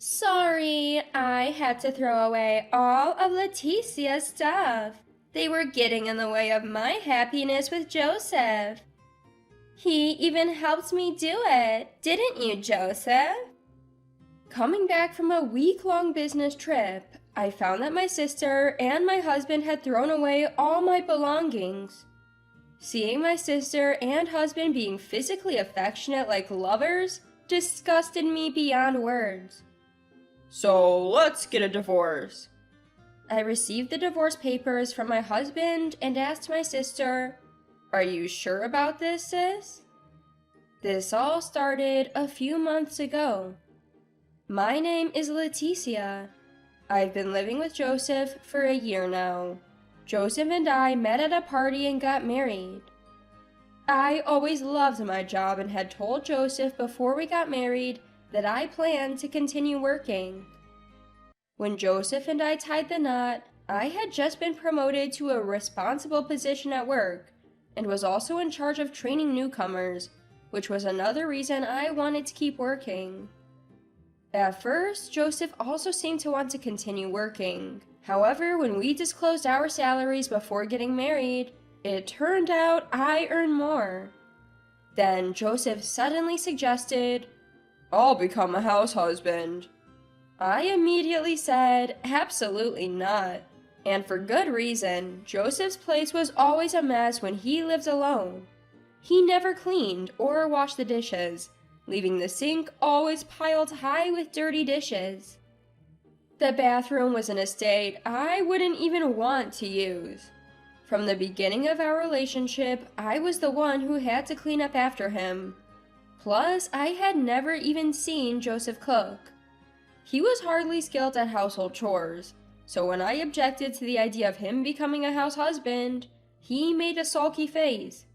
Sorry, I had to throw away all of Leticia's stuff. They were getting in the way of my happiness with Joseph. He even helped me do it, didn't you, Joseph? Coming back from a week-long business trip, I found that my sister and my husband had thrown away all my belongings. Seeing my sister and husband being physically affectionate like lovers disgusted me beyond words. So let's get a divorce. I received the divorce papers from my husband and asked my sister, "Are you sure about this, sis?" This all started a few months ago. My name is Leticia. I've been living with Joseph for a year now. Joseph and I met at a party and got married. I always loved my job and had told Joseph before we got married that I planned to continue working. When Joseph and I tied the knot, I had just been promoted to a responsible position at work and was also in charge of training newcomers, which was another reason I wanted to keep working. At first, Joseph also seemed to want to continue working. However, when we disclosed our salaries before getting married, it turned out I earned more. Then Joseph suddenly suggested, I'll become a house husband. I immediately said, absolutely not. And for good reason. Joseph's place was always a mess when he lived alone. He never cleaned or washed the dishes, leaving the sink always piled high with dirty dishes. The bathroom was in a state I wouldn't even want to use. From the beginning of our relationship, I was the one who had to clean up after him. Plus, I had never even seen Joseph cook. He was hardly skilled at household chores, so when I objected to the idea of him becoming a house husband, he made a sulky face.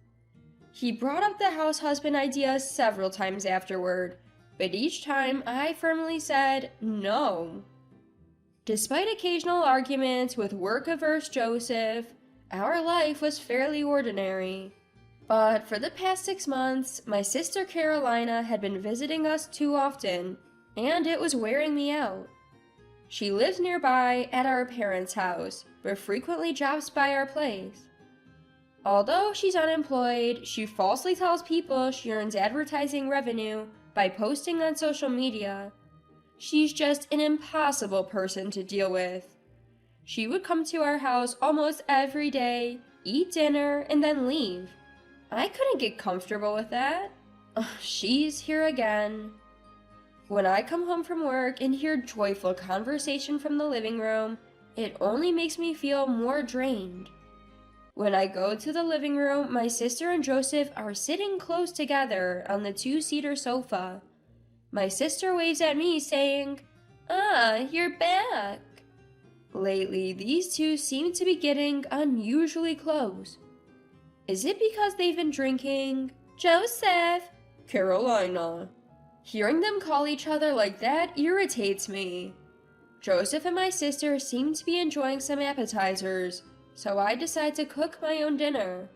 He brought up the house husband idea several times afterward, but each time I firmly said no. Despite occasional arguments with work-averse Joseph, our life was fairly ordinary. But for the past 6 months, my sister Carolina had been visiting us too often, and it was wearing me out. She lives nearby at our parents' house, but frequently drops by our place. Although she's unemployed, she falsely tells people she earns advertising revenue by posting on social media. She's just an impossible person to deal with. She would come to our house almost every day, eat dinner, and then leave. I couldn't get comfortable with that. She's here again. When I come home from work and hear joyful conversation from the living room, it only makes me feel more drained. When I go to the living room, my sister and Joseph are sitting close together on the 2-seater sofa. My sister waves at me saying, you're back. Lately, these two seem to be getting unusually close. Is it because they've been drinking? Joseph! Carolina. Hearing them call each other like that irritates me. Joseph and my sister seem to be enjoying some appetizers, so I decide to cook my own dinner.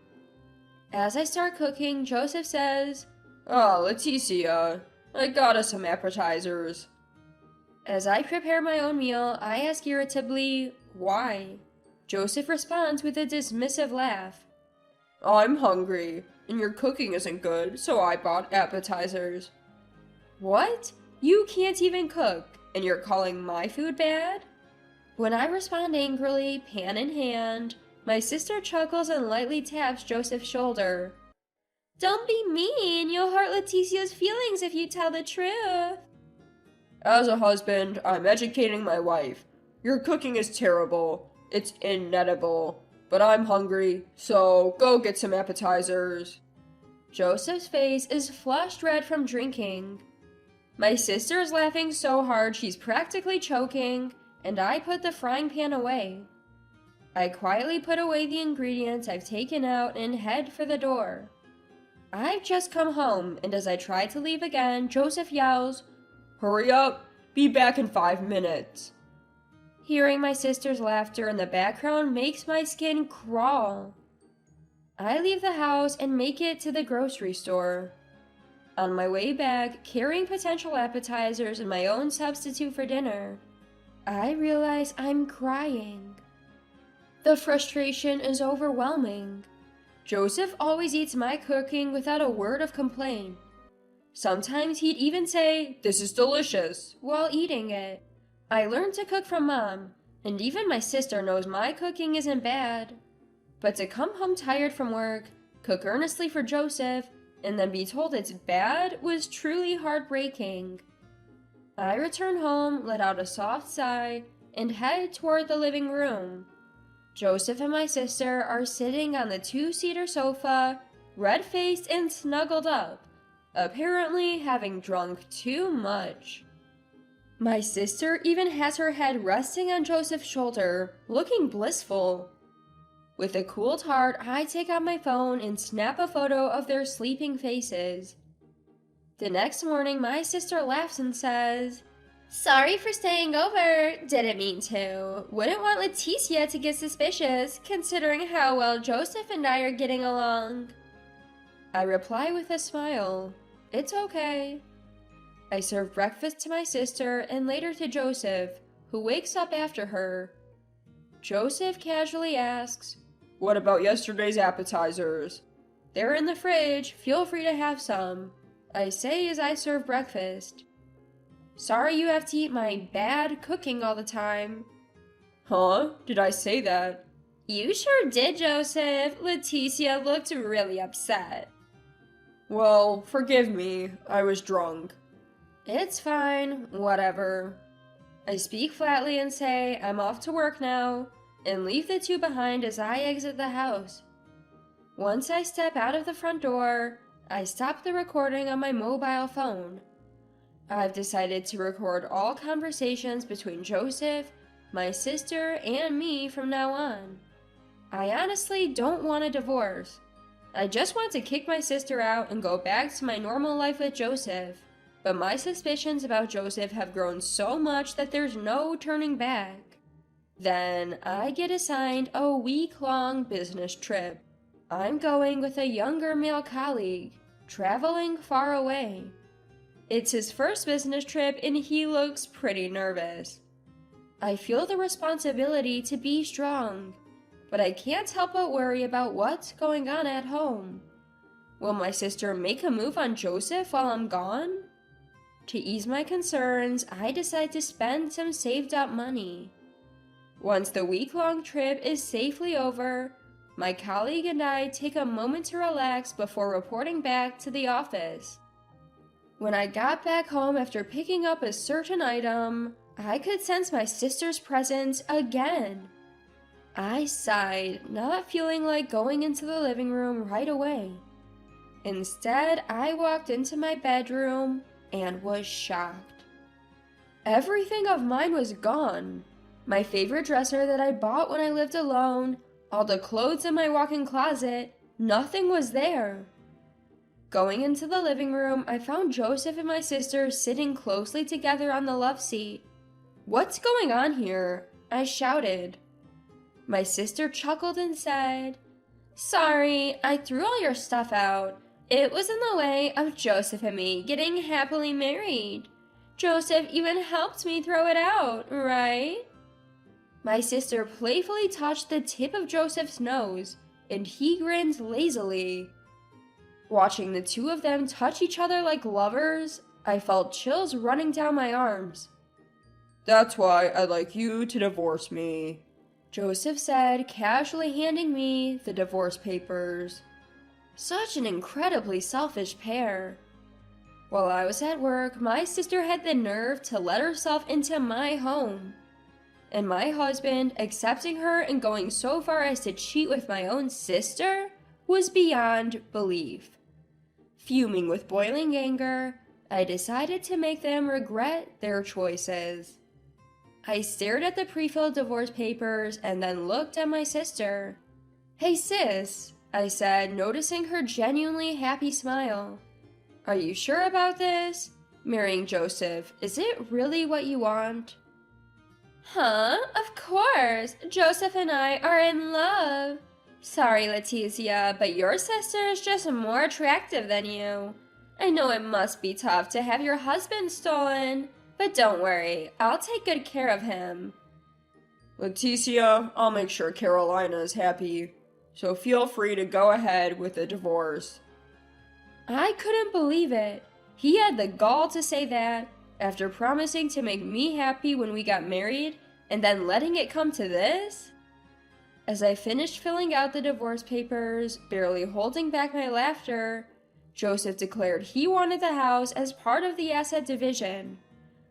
As I start cooking, Joseph says, Leticia, I got us some appetizers. As I prepare my own meal, I ask irritably, why? Joseph responds with a dismissive laugh. I'm hungry, and your cooking isn't good, so I bought appetizers. What? You can't even cook, and you're calling my food bad? When I respond angrily, pan in hand, my sister chuckles and lightly taps Joseph's shoulder. Don't be mean, you'll hurt Leticia's feelings if you tell the truth. As a husband, I'm educating my wife. Your cooking is terrible. It's inedible. But I'm hungry, so go get some appetizers. Joseph's face is flushed red from drinking. My sister is laughing so hard she's practically choking, and I put the frying pan away. I quietly put away the ingredients I've taken out and head for the door. I've just come home, and as I try to leave again, Joseph yells, Hurry up! Be back in 5 minutes. Hearing my sister's laughter in the background makes my skin crawl. I leave the house and make it to the grocery store. On my way back, carrying potential appetizers and my own substitute for dinner, I realize I'm crying. The frustration is overwhelming. Joseph always eats my cooking without a word of complaint. Sometimes he'd even say, "This is delicious," while eating it. I learned to cook from Mom, and even my sister knows my cooking isn't bad. But to come home tired from work, cook earnestly for Joseph, and then be told it's bad was truly heartbreaking. I return home, let out a soft sigh, and head toward the living room. Joseph and my sister are sitting on the two-seater sofa, red-faced and snuggled up, apparently having drunk too much. My sister even has her head resting on Joseph's shoulder, looking blissful. With a cooled heart, I take out my phone and snap a photo of their sleeping faces. The next morning, my sister laughs and says, "Sorry for staying over. Didn't mean to. Wouldn't want Leticia to get suspicious, considering how well Joseph and I are getting along." I reply with a smile. It's okay. I serve breakfast to my sister and later to Joseph, who wakes up after her. Joseph casually asks, "What about yesterday's appetizers?" "They're in the fridge. Feel free to have some," I say as I serve breakfast. "Sorry you have to eat my bad cooking all the time." Huh? Did I say that? "You sure did, Joseph. Leticia looked really upset." Well, forgive me. I was drunk. "It's fine. Whatever." I speak flatly and say I'm off to work now, and leave the two behind as I exit the house. Once I step out of the front door, I stop the recording on my mobile phone. I've decided to record all conversations between Joseph, my sister, and me from now on. I honestly don't want a divorce. I just want to kick my sister out and go back to my normal life with Joseph. But my suspicions about Joseph have grown so much that there's no turning back. Then I get assigned a week-long business trip. I'm going with a younger male colleague, traveling far away. It's his first business trip and he looks pretty nervous. I feel the responsibility to be strong, but I can't help but worry about what's going on at home. Will my sister make a move on Joseph while I'm gone? To ease my concerns, I decide to spend some saved up money. Once the week-long trip is safely over, my colleague and I take a moment to relax before reporting back to the office. When I got back home after picking up a certain item, I could sense my sister's presence again. I sighed, not feeling like going into the living room right away. Instead, I walked into my bedroom and was shocked. Everything of mine was gone. My favorite dresser that I bought when I lived alone, all the clothes in my walk-in closet, nothing was there. Going into the living room, I found Joseph and my sister sitting closely together on the love seat. "What's going on here?" I shouted. My sister chuckled and said, "Sorry, I threw all your stuff out. It was in the way of Joseph and me getting happily married. Joseph even helped me throw it out, right?" My sister playfully touched the tip of Joseph's nose, and he grinned lazily. Watching the two of them touch each other like lovers, I felt chills running down my arms. "That's why I'd like you to divorce me," Joseph said, casually handing me the divorce papers. Such an incredibly selfish pair. While I was at work, my sister had the nerve to let herself into my home. And my husband accepting her and going so far as to cheat with my own sister was beyond belief. Fuming with boiling anger, I decided to make them regret their choices. I stared at the pre-filled divorce papers and then looked at my sister. "Hey sis," I said, noticing her genuinely happy smile. "Are you sure about this? Marrying Joseph, is it really what you want?" "Huh? Of course! Joseph and I are in love. Sorry, Leticia, but your sister is just more attractive than you. I know it must be tough to have your husband stolen, but don't worry, I'll take good care of him. Leticia, I'll make sure Carolina is happy, so feel free to go ahead with the divorce. I couldn't believe it. He had the gall to say that, after promising to make me happy when we got married, and then letting it come to this? As I finished filling out the divorce papers, barely holding back my laughter, Joseph declared he wanted the house as part of the asset division.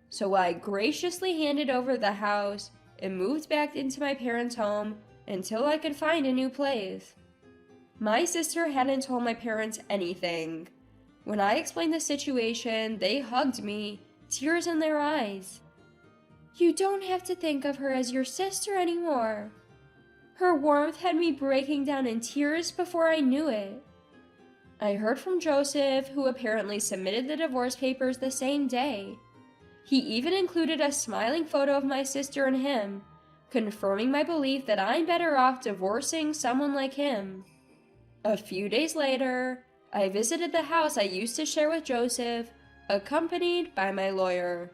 So I graciously handed over the house and moved back into my parents' home until I could find a new place. My sister hadn't told my parents anything. When I explained the situation, they hugged me, tears in their eyes. You don't have to think of her as your sister anymore. Her warmth had me breaking down in tears before I knew it. I heard from Joseph, who apparently submitted the divorce papers the same day. He even included a smiling photo of my sister and him, confirming my belief that I'm better off divorcing someone like him. A few days later, I visited the house I used to share with Joseph, accompanied by my lawyer.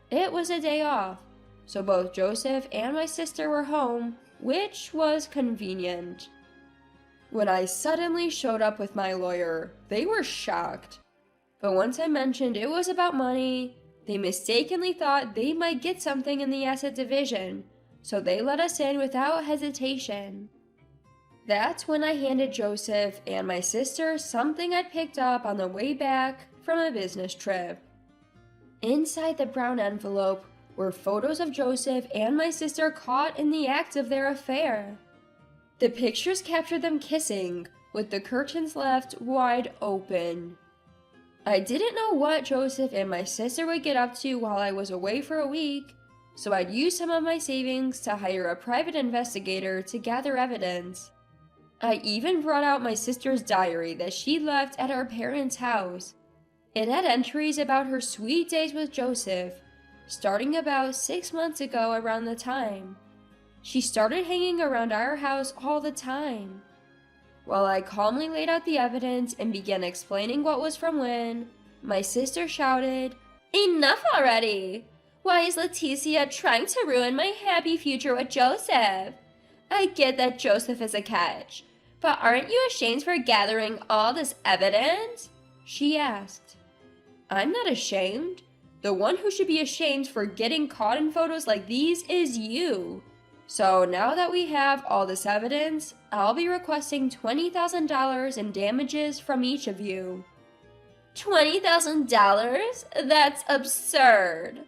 It was a day off, so both Joseph and my sister were home, which was convenient. When I suddenly showed up with my lawyer, they were shocked. But once I mentioned it was about money, they mistakenly thought they might get something in the asset division, so they let us in without hesitation. That's when I handed Joseph and my sister something I'd picked up on the way back from a business trip. Inside the brown envelope were photos of Joseph and my sister caught in the act of their affair. The pictures captured them kissing, with the curtains left wide open. I didn't know what Joseph and my sister would get up to while I was away for a week, so I'd use some of my savings to hire a private investigator to gather evidence. I even brought out my sister's diary that she left at our parents' house. It had entries about her sweet days with Joseph, starting about 6 months ago around the time. She started hanging around our house all the time. While I calmly laid out the evidence and began explaining what was from when, my sister shouted, "Enough already! Why is Leticia trying to ruin my happy future with Joseph? I get that Joseph is a catch, but aren't you ashamed for gathering all this evidence?" she asked. I'm not ashamed. The one who should be ashamed for getting caught in photos like these is you. So now that we have all this evidence, I'll be requesting $20,000 in damages from each of you. $20,000? That's absurd.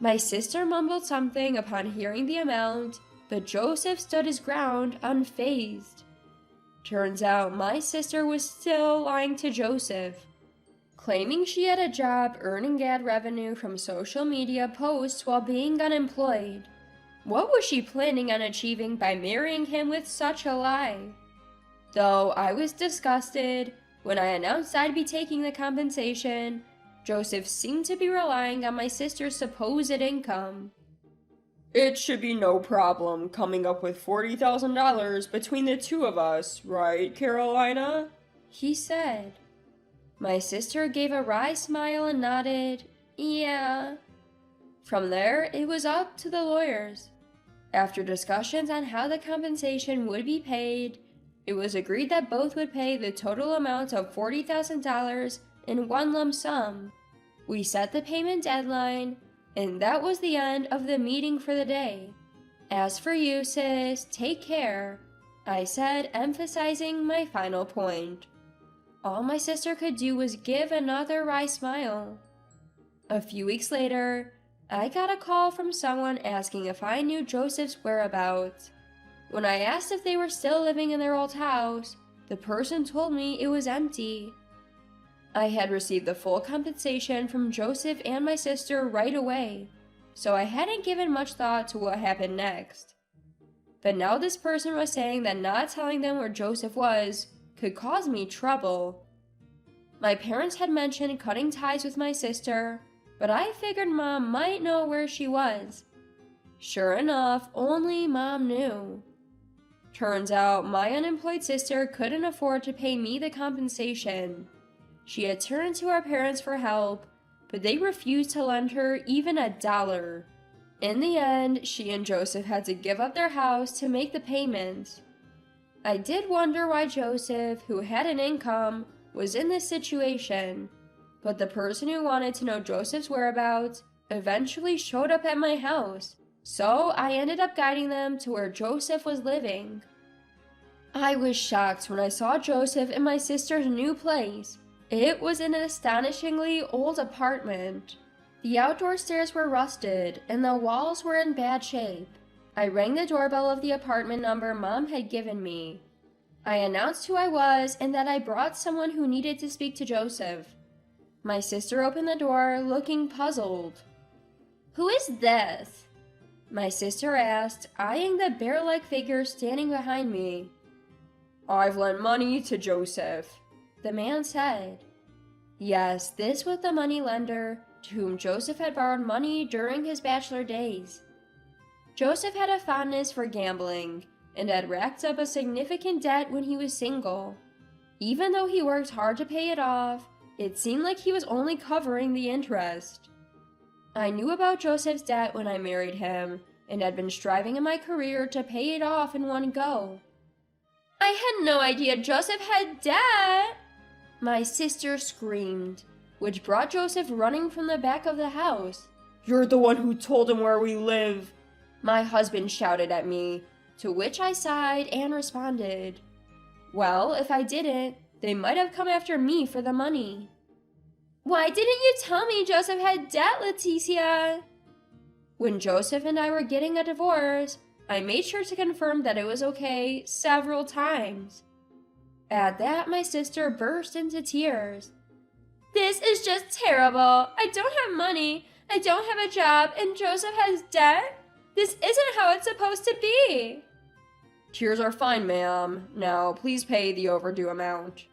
My sister mumbled something upon hearing the amount, but Joseph stood his ground unfazed. Turns out my sister was still lying to Joseph, claiming she had a job earning ad revenue from social media posts while being unemployed. What was she planning on achieving by marrying him with such a lie? Though I was disgusted, when I announced I'd be taking the compensation, Joseph seemed to be relying on my sister's supposed income. It should be no problem coming up with $40,000 between the two of us, right, Carolina? He said. My sister gave a wry smile and nodded, "Yeah." From there, it was up to the lawyers. After discussions on how the compensation would be paid, it was agreed that both would pay the total amount of $40,000 in one lump sum. We set the payment deadline, and that was the end of the meeting for the day. As for you, sis, take care, I said, emphasizing my final point. All my sister could do was give another wry smile. A few weeks later, I got a call from someone asking if I knew Joseph's whereabouts. When I asked if they were still living in their old house, the person told me it was empty. I had received the full compensation from Joseph and my sister right away, so I hadn't given much thought to what happened next. But now this person was saying that not telling them where Joseph was could cause me trouble. My parents had mentioned cutting ties with my sister, but I figured Mom might know where she was. Sure enough, only Mom knew. Turns out my unemployed sister couldn't afford to pay me the compensation. She had turned to her parents for help, but they refused to lend her even $1. In the end, she and Joseph had to give up their house to make the payment. I did wonder why Joseph, who had an income, was in this situation, but the person who wanted to know Joseph's whereabouts eventually showed up at my house, so I ended up guiding them to where Joseph was living. I was shocked when I saw Joseph in my sister's new place. It was an astonishingly old apartment. The outdoor stairs were rusted, and the walls were in bad shape. I rang the doorbell of the apartment number Mom had given me. I announced who I was and that I brought someone who needed to speak to Joseph. My sister opened the door, looking puzzled. "Who is this?" my sister asked, eyeing the bear-like figure standing behind me. "I've lent money to Joseph," the man said. Yes, this was the money lender to whom Joseph had borrowed money during his bachelor days. Joseph had a fondness for gambling and had racked up a significant debt when he was single. Even though he worked hard to pay it off, it seemed like he was only covering the interest. I knew about Joseph's debt when I married him and had been striving in my career to pay it off in one go. "I had no idea Joseph had debt!" my sister screamed, which brought Joseph running from the back of the house. "You're the one who told him where we live," my husband shouted at me, to which I sighed and responded, "Well, if I didn't, they might have come after me for the money." "Why didn't you tell me Joseph had debt, Leticia?" When Joseph and I were getting a divorce, I made sure to confirm that it was okay several times. At that, my sister burst into tears. "This is just terrible. I don't have money, I don't have a job, and Joseph has debt? This isn't how it's supposed to be." "Tears are fine, ma'am. Now, please pay the overdue amount."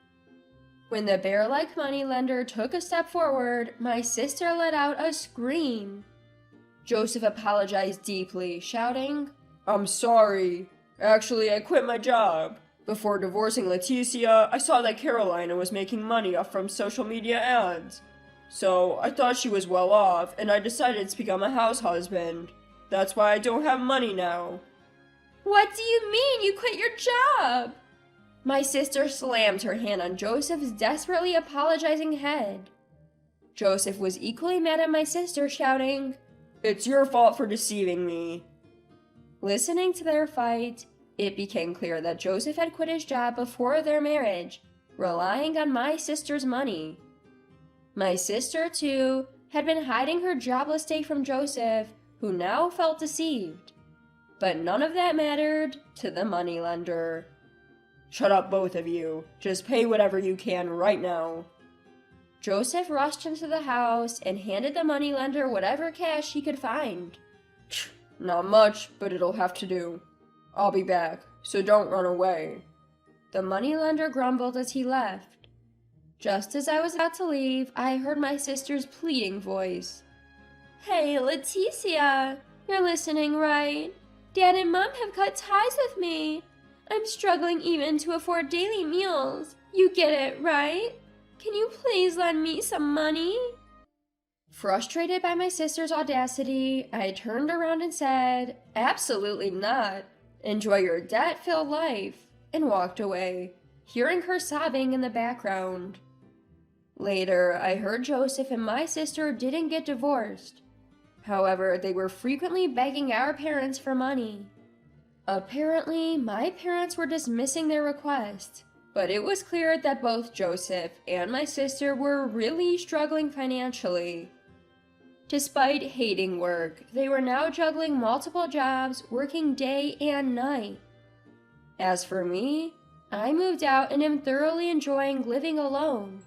When the bear-like moneylender took a step forward, my sister let out a scream. Joseph apologized deeply, shouting, "I'm sorry. Actually, I quit my job. Before divorcing Leticia, I saw that Carolina was making money off from social media ads. So, I thought she was well off, and I decided to become a house husband. That's why I don't have money now." "What do you mean you quit your job?" My sister slammed her hand on Joseph's desperately apologizing head. Joseph was equally mad at my sister, shouting, "It's your fault for deceiving me." Listening to their fight, it became clear that Joseph had quit his job before their marriage, relying on my sister's money. My sister, too, had been hiding her jobless state from Joseph, who now felt deceived. But none of that mattered to the moneylender. "Shut up, both of you. Just pay whatever you can right now." Joseph rushed into the house and handed the moneylender whatever cash he could find. "Not much, but it'll have to do. I'll be back, so don't run away." The moneylender grumbled as he left. Just as I was about to leave, I heard my sister's pleading voice. "Hey, Leticia, you're listening, right? Dad and Mom have cut ties with me. I'm struggling even to afford daily meals. You get it, right? Can you please lend me some money?" Frustrated by my sister's audacity, I turned around and said, "Absolutely not. Enjoy your debt-filled life," and walked away, hearing her sobbing in the background. Later, I heard Joseph and my sister didn't get divorced. However, they were frequently begging our parents for money. Apparently, my parents were dismissing their request, but it was clear that both Joseph and my sister were really struggling financially. Despite hating work, they were now juggling multiple jobs, working day and night. As for me, I moved out and am thoroughly enjoying living alone.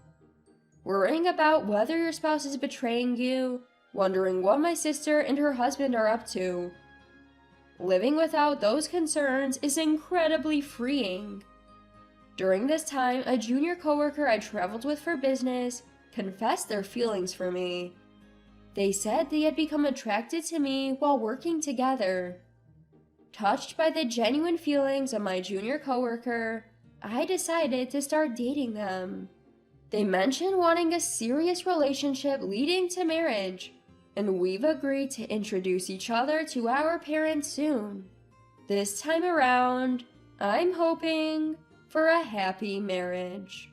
Worrying about whether your spouse is betraying you, wondering what my sister and her husband are up to. Living without those concerns is incredibly freeing. During this time, a junior coworker I traveled with for business confessed their feelings for me. They said they had become attracted to me while working together. Touched by the genuine feelings of my junior coworker, I decided to start dating them. They mention wanting a serious relationship leading to marriage, and we've agreed to introduce each other to our parents soon. This time around, I'm hoping for a happy marriage.